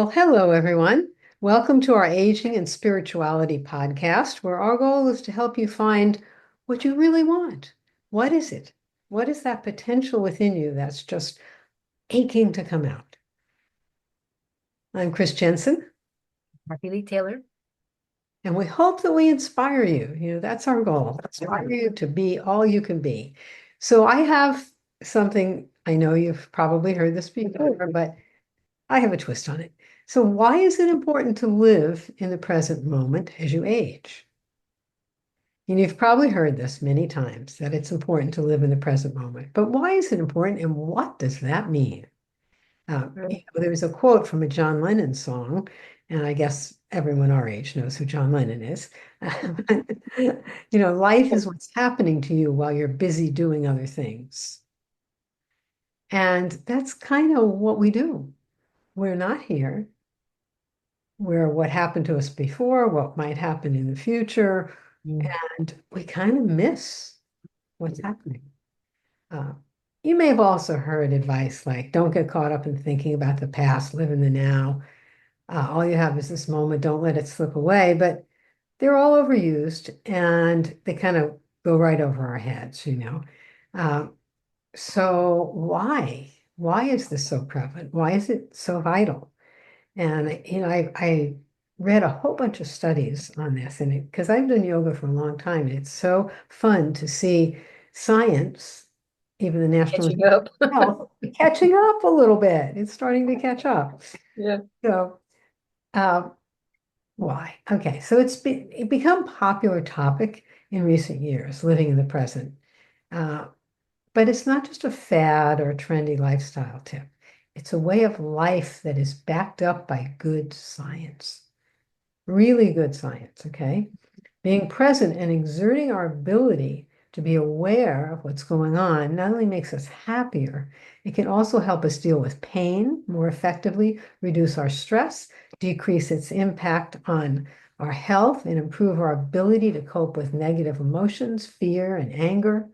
Well, hello, everyone. Welcome to our Aging and Spirituality podcast, where our goal is to help you find what you really want. What is it? What is that potential within you that's just aching to come out? I'm Chris Jensen, Marky Lee Taylor. and we hope that we inspire you. That's our goal, inspire you to be all you can be. So I have something, I know you've probably heard this before, but I have a twist on it. So, why is it important to live in the present moment as you age? And you've probably heard this many times that it's important to live in the present moment. But why is it important and what does that mean? There was a quote from a John Lennon song, and I guess everyone our age knows who John Lennon is. Life is what's happening to you while you're busy doing other things. And that's kind of what we do. We're not here. Where what happened to us before, what might happen in the future, Mm. and we kind of miss what's happening. Uh, you may have also heard advice like, don't get caught up in thinking about the past, live in the now. All you have is this moment, don't let it slip away. But they're all overused and they kind of go right over our heads. Uh, so why? Why is this so prevalent? Why is it so vital? And I read a whole bunch of studies on this, and because I've done yoga for a long time, and it's so fun to see science, even the National Catching Institute up. of Health, catching up a little bit. It's starting to catch up. Yeah. So, uh, why? Okay, so it become a popular topic in recent years, living in the present. Uh, but it's not just a fad or a trendy lifestyle tip. It's a way of life that is backed up by good science, really good science, okay? Being present and exerting our ability to be aware of what's going on not only makes us happier, it can also help us deal with pain more effectively, reduce our stress, decrease its impact on our health, and improve our ability to cope with negative emotions, fear, and anger.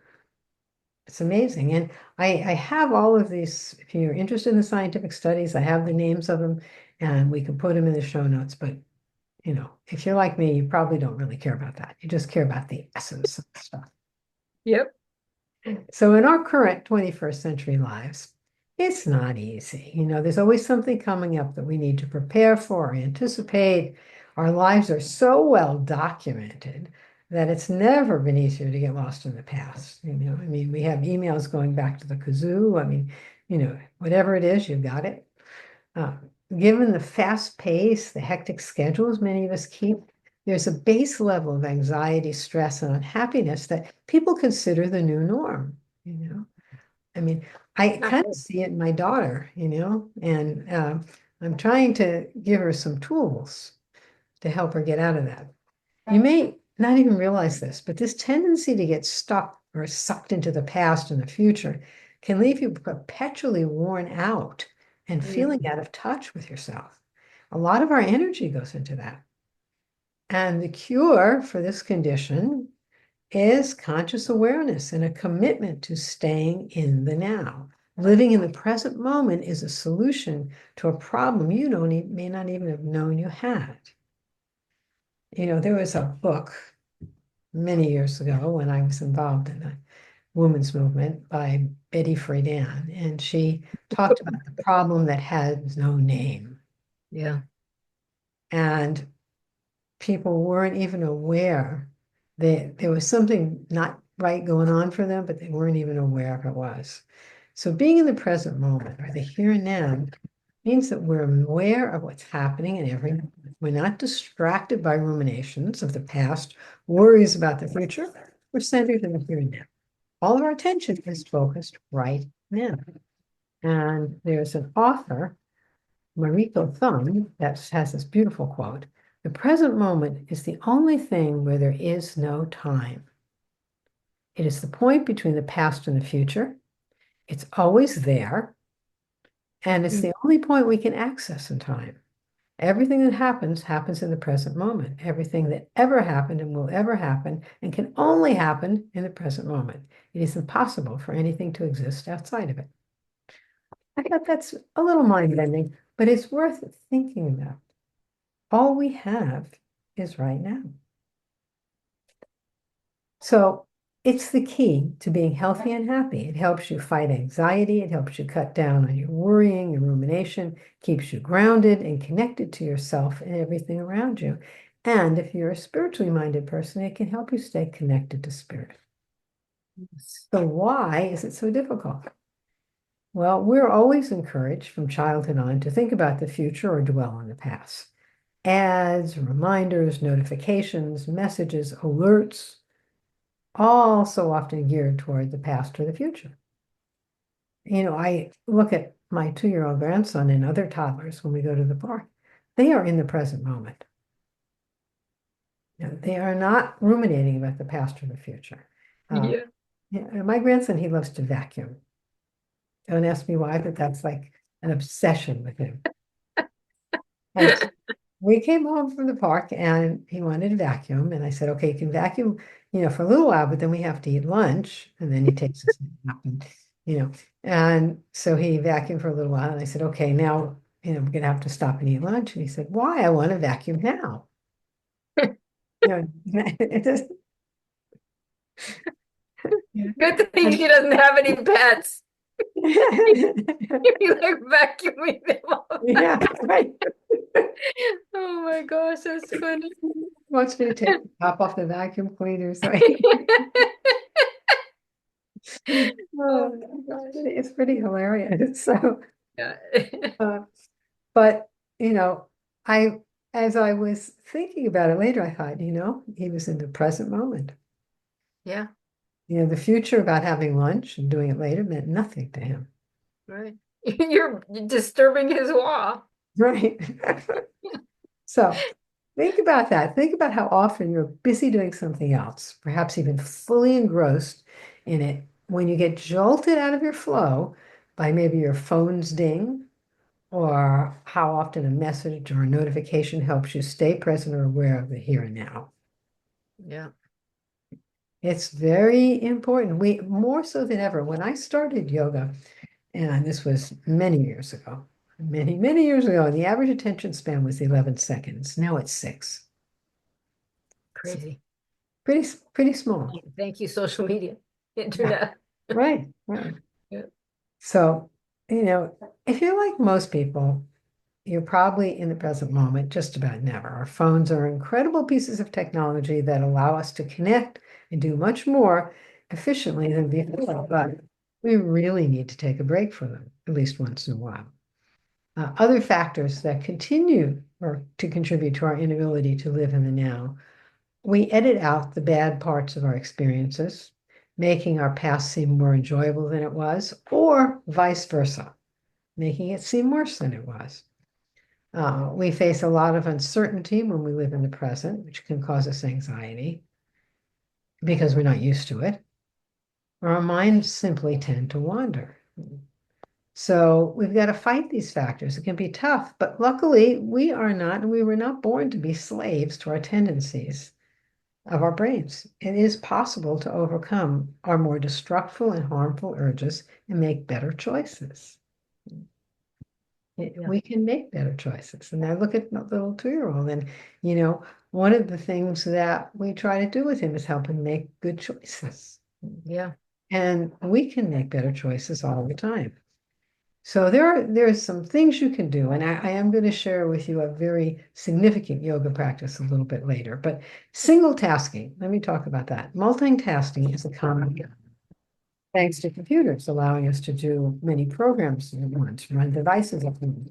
It's amazing. And I have all of these, if you're interested in the scientific studies, I have the names of them and we can put them in the show notes. But, if you're like me, you probably don't really care about that. You just care about the essence of the stuff. Yep. So in our current 21st century lives, it's not easy. There's always something coming up that we need to prepare for or anticipate. Our lives are so well documented that it's never been easier to get lost in the past. I mean, we have emails going back to the kazoo. I mean, whatever it is, you've got it. Uh, Given the fast pace, the hectic schedules many of us keep, there's a base level of anxiety, stress, and unhappiness that people consider the new norm. You know, I mean, I Not kind of good. see it in my daughter, and I'm trying to give her some tools to help her get out of that. You may not even realize this, but this tendency to get stuck or sucked into the past and the future can leave you perpetually worn out and feeling Mm. out of touch with yourself. A lot of our energy goes into that. And the cure for this condition is conscious awareness and a commitment to staying in the now. Living in the present moment is a solution to a problem you may not even have known you had. There was a book many years ago when I was involved in the women's movement by Betty Friedan, and she talked about the problem that has no name. Yeah. And people weren't even aware that there was something not right going on for them, but they weren't even aware of it was. So being in the present moment or the here and now means that we're aware of what's happening in every moment. We're not distracted by ruminations of the past, worries about the future. We're centered in the here and now. All of our attention is focused right now. And there's an author, Mariko Thun, that has this beautiful quote. The present moment is the only thing where there is no time. It is the point between the past and the future. It's always there, and it's Mm. the only point we can access in time. Everything that happens happens in the present moment. Everything that ever happened and will ever happen and can only happen in the present moment. It is impossible for anything to exist outside of it. I thought that's a little mind-bending. but it's worth thinking about. All we have is right now. So it's the key to being healthy and happy. It helps you fight anxiety. It helps you cut down on your worrying, your rumination, keeps you grounded and connected to yourself and everything around you. And if you're a spiritually minded person, it can help you stay connected to spirit. Yes. So why is it so difficult? Well, we're always encouraged from childhood on to think about the future or dwell on the past. Ads, reminders, notifications, messages, alerts, all so often geared toward the past or the future. I look at my 2-year-old grandson and other toddlers when we go to the park. They are in the present moment. They are not ruminating about the past or the future. Yeah. Yeah, my grandson, he loves to vacuum. Don't ask me why, but that's like an obsession with him. And we came home from the park and he wanted to vacuum. And I said, okay, you can vacuum, for a little while, but then we have to eat lunch. And then he takes his nap and so he vacuumed for a little while. And I said, okay, now, we're going to have to stop and eat lunch. And he said, why? I want to vacuum now. It just, yeah. Good thing And- she doesn't have any pets. You like vacuuming them all. yeah, right. Oh my gosh, that's funny. Wants me to take the top off the vacuum cleaner. So Oh oh, my gosh. it's pretty hilarious. So, Yeah. uh, but I as I was thinking about it later, I thought, he was in the present moment. Yeah, The future about having lunch and doing it later meant nothing to him. right. You're disturbing his wall. Right. So think about that. Think about how often you're busy doing something else, perhaps even fully engrossed in it. When you get jolted out of your flow by maybe your phone's ding, or how often a message or a notification helps you stay present or aware of the here and now. Yeah. It's very important. We more so than ever, when I started yoga, and this was many years ago, many, many years ago, and the average attention span was 11 seconds. Now it's 6. So Crazy. pretty small. Thank you, social media, Yeah, internet. right, right. Yeah. So, if you're like most people, you're probably in the present moment just about never. Our phones are incredible pieces of technology that allow us to connect and do much more efficiently than before, but we really need to take a break from them at least once in a while. Other factors that continue or to contribute to our inability to live in the now, we edit out the bad parts of our experiences, making our past seem more enjoyable than it was, or vice versa, making it seem worse than it was. We face a lot of uncertainty when we live in the present, which can cause us anxiety because we're not used to it. Our minds simply tend to wander. So we've got to fight these factors. It can be tough, but luckily we were not born to be slaves to our tendencies of our brains. It is possible to overcome our more destructive and harmful urges and make better choices. Yeah. We can make better choices. And I look at the little 2-year-old, and one of the things that we try to do with him is help him make good choices. Yeah. And we can make better choices all the time. So there's some things you can do, and I am going to share with you a very significant yoga practice a little bit later. But single tasking, let me talk about that. Multitasking is a common thanks to computers, allowing us to do many programs at once, run devices at once,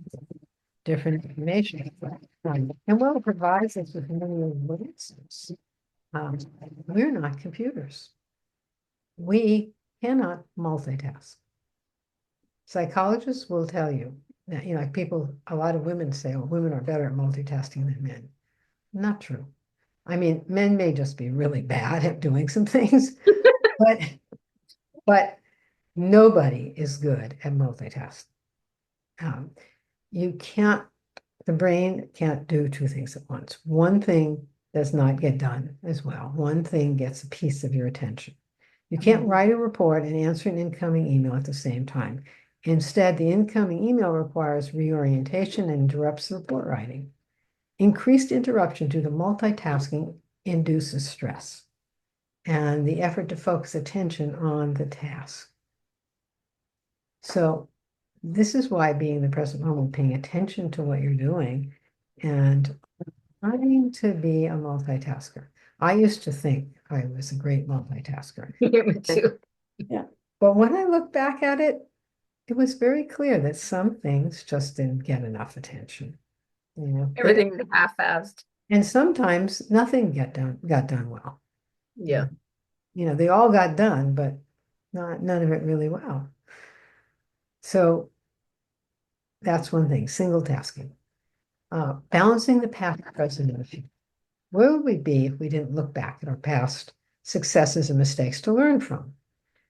different information. And well, it provides us with many advances. Um, we're not computers. We cannot multitask. Psychologists will tell you that, a lot of women say, oh, women are better at multitasking than men. Not true. I mean, men may just be really bad at doing some things, but but nobody is good at multitasking. Um, you can't, the brain can't do two things at once. One thing does not get done as well. One thing gets a piece of your attention. You can't write a report and answer an incoming email at the same time. Instead, the incoming email requires reorientation and interrupts report writing. Increased interruption due to multitasking induces stress and the effort to focus attention on the task. So this is why being in the present moment, paying attention to what you're doing and trying to be a multitasker. I used to think I was a great multitasker. Me too. Yeah. But when I look back at it, it was very clear that some things just didn't get enough attention. You know, Everything half-assed. and sometimes nothing got done well. Yeah. You know, they all got done, but none of it really well. So that's one thing, single tasking. Balancing the past, present, and the future. Where would we be if we didn't look back at our past successes and mistakes to learn from?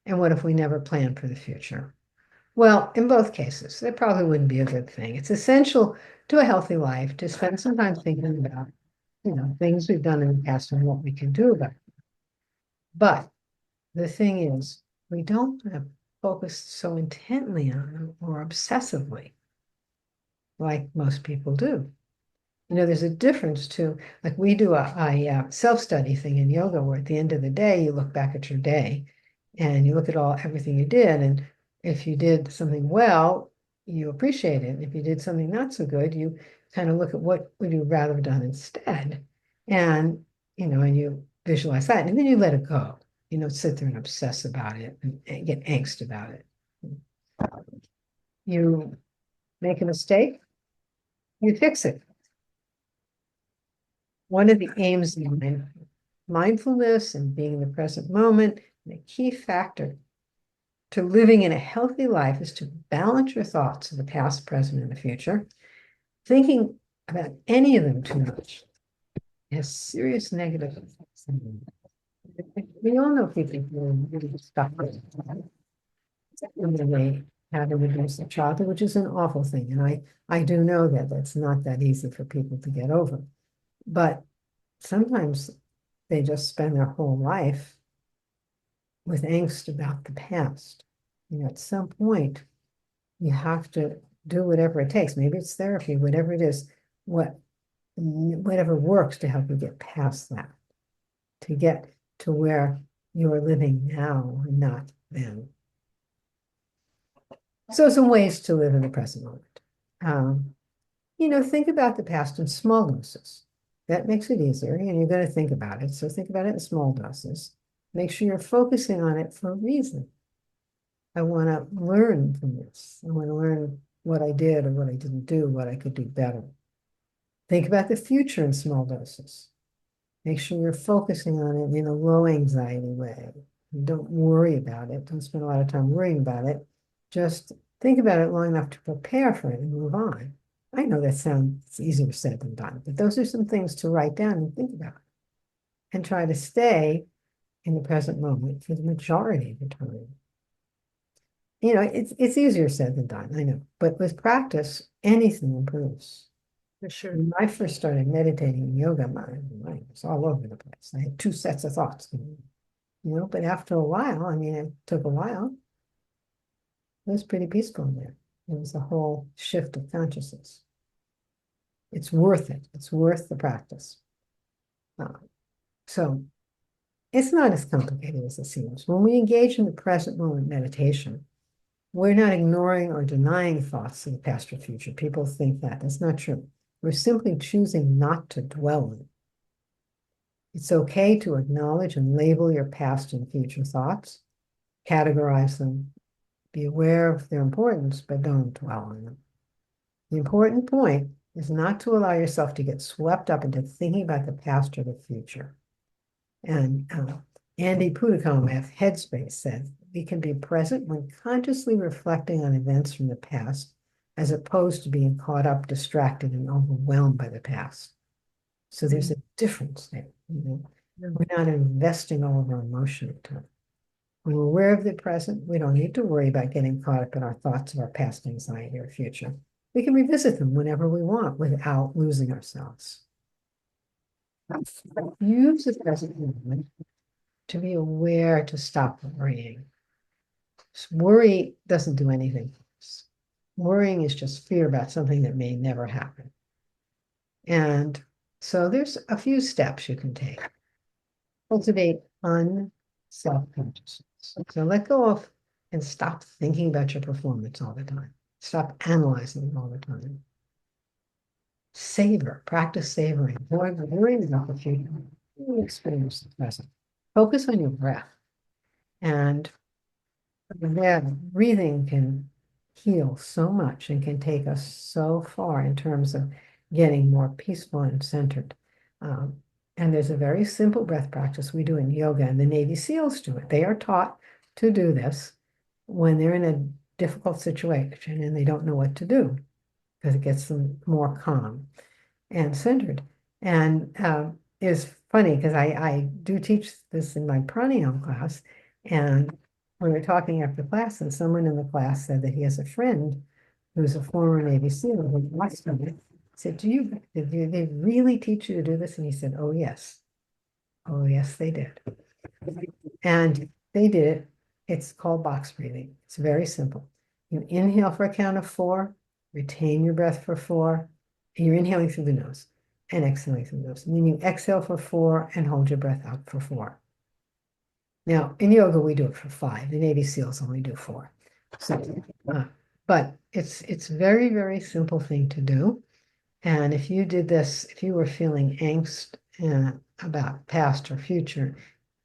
And what if we never planned for the future? Well, in both cases, that probably wouldn't be a good thing. It's essential to a healthy life to spend some time thinking about, things we've done in the past and what we can do about it. But the thing is, we don't have focused so intently on them or obsessively like most people do. There's a difference too. Like we do a self-study thing in yoga where at the end of the day, you look back at your day and you look at everything you did. And if you did something well, you appreciate it. If you did something not so good, you kind of look at what would you rather have done instead. And you visualize that and then you let it go. You don't sit there and obsess about it and get angst about it. You make a mistake, you fix it. One of the aims of mindfulness and being in the present moment, and a key factor to living in a healthy life is to balance your thoughts of the past, present, and the future. Thinking about any of them too much has serious negative effects. We all know people who are really stuck with when they have a reduced childhood, which is an awful thing. And I do know that that's not that easy for people to get over. But sometimes they just spend their whole life with angst about the past. At some point, you have to do whatever it takes. Maybe it's therapy, whatever it is, whatever works to help you get past that, to get to where you are living now and not then. So some ways to live in the present moment. Think about the past in small doses. That makes it easier, and you're going to think about it. So think about it in small doses. Make sure you're focusing on it for a reason. I want to learn from this. I want to learn what I did or what I didn't do, what I could do better. Think about the future in small doses. Make sure you're focusing on it in a low anxiety way. Don't worry about it. Don't spend a lot of time worrying about it. Just think about it long enough to prepare for it and move on. I know that sounds easier said than done, but those are some things to write down and think about and try to stay in the present moment for the majority of the time. It's easier said than done, I know, but with practice, anything improves. For sure. When I first started meditating in yoga, my mind was all over the place. I had two sets of thoughts, but after a while, it took a while, it was pretty peaceful in there. It was a whole shift of consciousness. It's worth it. It's worth the practice. So it's not as complicated as it seems. When we engage in the present moment meditation, we're not ignoring or denying thoughts of the past or future. People think that. That's not true. We're simply choosing not to dwell on it. It's okay to acknowledge and label your past and future thoughts, categorize them, be aware of their importance, but don't dwell on them. The important point is not to allow yourself to get swept up into thinking about the past or the future. And Andy Puddicombe at Headspace said, we can be present when consciously reflecting on events from the past, as opposed to being caught up, distracted, and overwhelmed by the past. So there's a difference there. We're not investing all of our emotion into it. When we're aware of the present, we don't need to worry about getting caught up in our thoughts of our past anxiety or future. We can revisit them whenever we want without losing ourselves. Use the present moment to be aware, to stop worrying. Worry doesn't do anything. Worrying is just fear about something that may never happen. And so there's a few steps you can take. Cultivate self-consciousness. So let go of and stop thinking about your performance all the time. Stop analyzing it all the time. Savor, practice savoring. Avoid worrying about the future. Experience the present. Focus on your breath. And yeah, breathing can heal so much and can take us so far in terms of getting more peaceful and centered. Um, and there's a very simple breath practice we do in yoga, and the Navy SEALs do it. They are taught to do this when they're in a difficult situation and they don't know what to do because it gets them more calm and centered. And it's funny because I do teach this in my pranayama class. And we were talking after class, and someone in the class said that he has a friend who's a former Navy SEAL who watched him. I said, did they really teach you to do this? And he said, oh, yes. Oh, yes, they did. And they did it. It's called box breathing. It's very simple. You inhale for a count of 4, retain your breath for 4, and you're inhaling through the nose and exhaling through the nose. And then you exhale for 4 and hold your breath out for 4. Now, in yoga, we do it for 5. The Navy SEALs only do 4. So, but it's very, very simple thing to do. And if you did this, if you were feeling angst about past or future,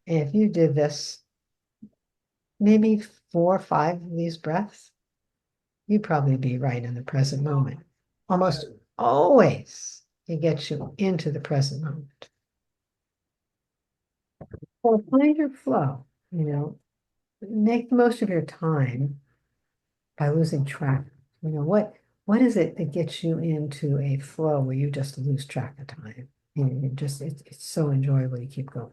if you did this maybe 4 or 5 of these breaths, you'd probably be right in the present moment. Almost always it gets you into the present moment. Or find your flow, make the most of your time by losing track. What is it that gets you into a flow where you just lose track of time? It's so enjoyable to keep going.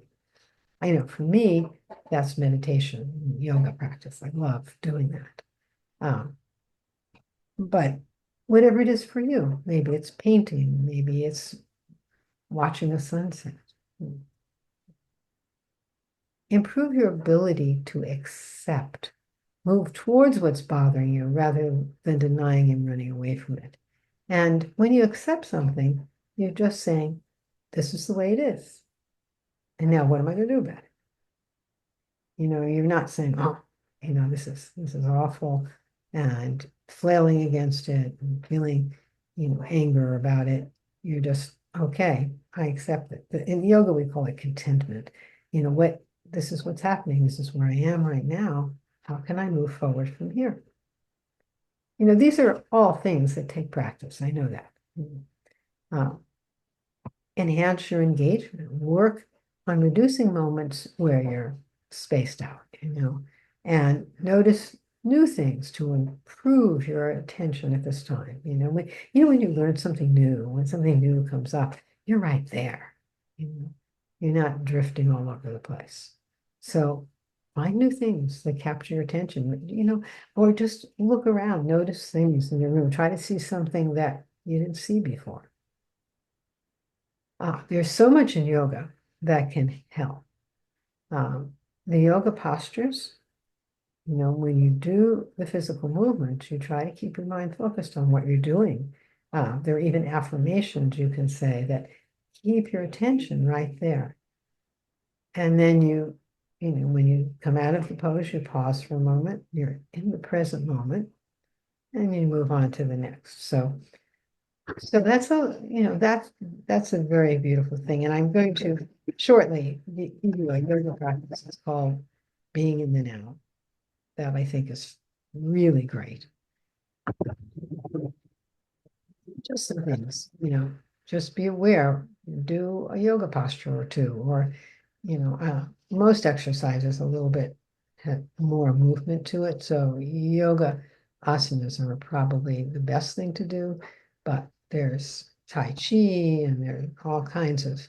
I know for me, that's meditation, yoga practice. I love doing that. But whatever it is for you, maybe it's painting, maybe it's watching a sunset. Improve your ability to accept, move towards what's bothering you rather than denying and running away from it. And when you accept something, you're just saying, this is the way it is. And now what am I going to do about it? You're not saying, oh, this is awful and flailing against it and feeling, anger about it. You're just, okay, I accept it. In yoga, we call it contentment. This is what's happening. This is where I am right now. How can I move forward from here? These are all things that take practice. I know that. Uh, Enhance your engagement. Work on reducing moments where you're spaced out, and notice new things to improve your attention at this time. When you learn something new, when something new comes up, you're right there. You're not drifting all over the place. So find new things that capture your attention, or just look around, notice things in your room, try to see something that you didn't see before. There's so much in yoga that can help. The yoga postures, when you do the physical movements, you try to keep your mind focused on what you're doing. There are even affirmations you can say that keep your attention right there. And then when you come out of the pose, you pause for a moment, you're in the present moment, and you move on to the next. So that's a very beautiful thing. And I'm going to shortly give you a yoga practice. It's called being in the now. That I think is really great. Just some things, just be aware, do a yoga posture or two, or, most exercises a little bit have more movement to it. So yoga asanas are probably the best thing to do, but there's Tai Chi and there are all kinds of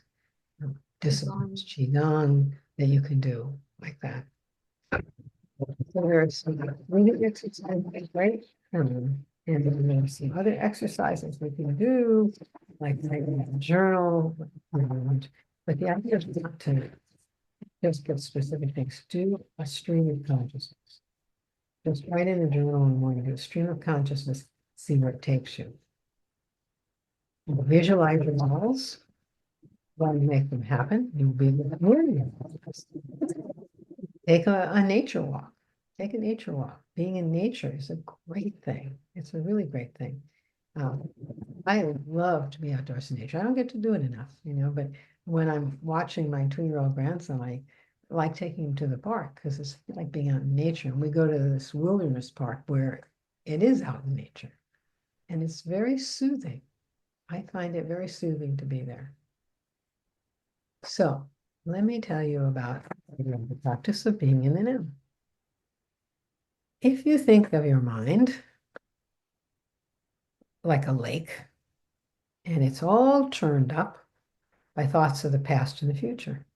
disciplines, Qigong that you can do like that. So there's some breathing exercises, right? And then there's some other exercises we can do, like writing a journal. But the idea is not to just get specific things. Do a stream of consciousness. Just write in a journal and want to do a stream of consciousness see where it takes you. Visualize your models. Want to make them happen, you'll be learning. Take a nature walk. Take a nature walk. Being in nature is a great thing. It's a really great thing. Um, I love to be outdoors in nature. I don't get to do it enough, but when I'm watching my 2-year-old grandson, I like taking him to the park because it's like being out in nature. And we go to this wilderness park where it is out in nature and it's very soothing. I find it very soothing to be there. So let me tell you about the practice of being in the now. If you think of your mind like a lake and it's all churned up by thoughts of the past and the future.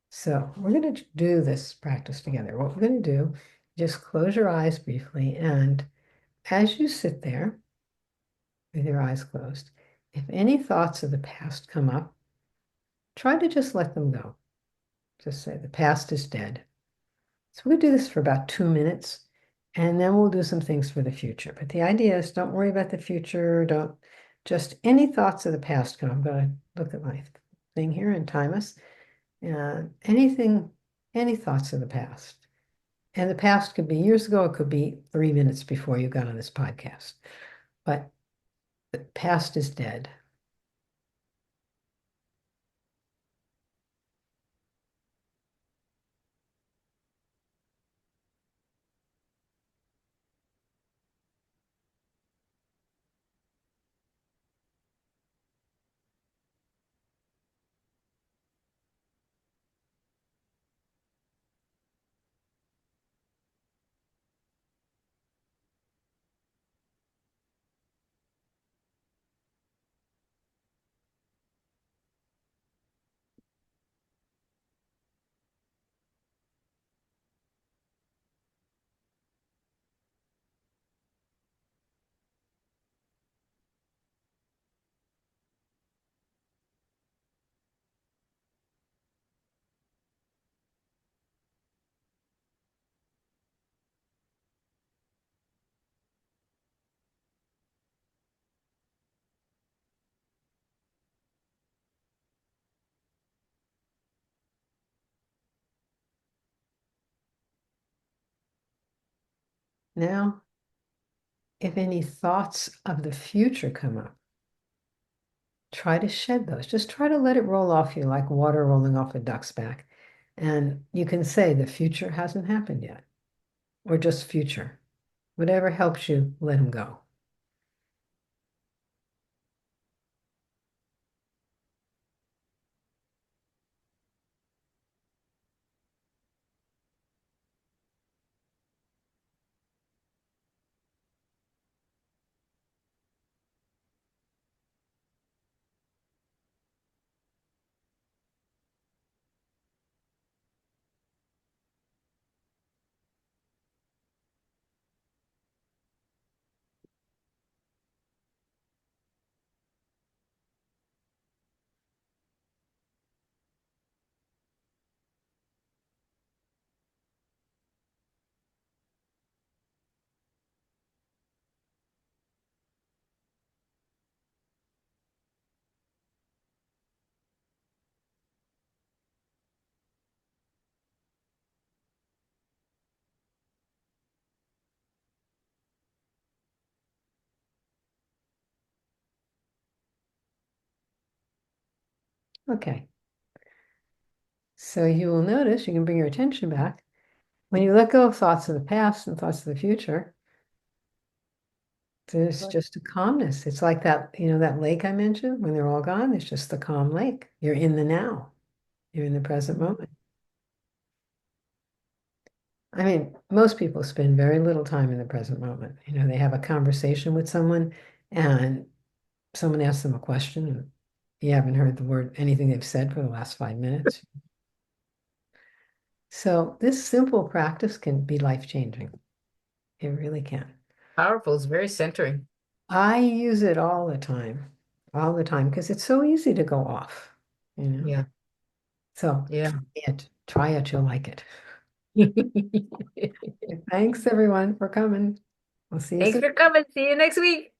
So we're going to do this practice together. What we're going to do, just close your eyes briefly. And as you sit there with your eyes closed, if any thoughts of the past come up, try to just let them go. Just say the past is dead. So we'll do this for about 2 minutes, and then we'll do some things for the future. But the idea is don't worry about the future. Don't just any thoughts of the past come. I'm going to look at my thing here and time us. Any thoughts of the past. And the past could be years ago, it could be 3 minutes before you got on this podcast. But the past is dead. Now, if any thoughts of the future come up, try to shed those. Just try to let it roll off you like water rolling off a duck's back. And you can say the future hasn't happened yet, or just future. Whatever helps you, let them go. Okay. So you will notice you can bring your attention back. When you let go of thoughts of the past and thoughts of the future, there's just a calmness. It's like that lake I mentioned, when they're all gone, it's just the calm lake. You're in the now. You're in the present moment. I mean, most people spend very little time in the present moment. They have a conversation with someone and someone asks them a question and you haven't heard anything they've said for the last 5 minutes. So this simple practice can be life-changing. It really can. Powerful. It's very centering. I use it all the time, because it's so easy to go off, you know. Yeah. So Yeah. try it, you'll like it. Thanks everyone for coming. We'll see you Thanks soon. for coming. See you next week.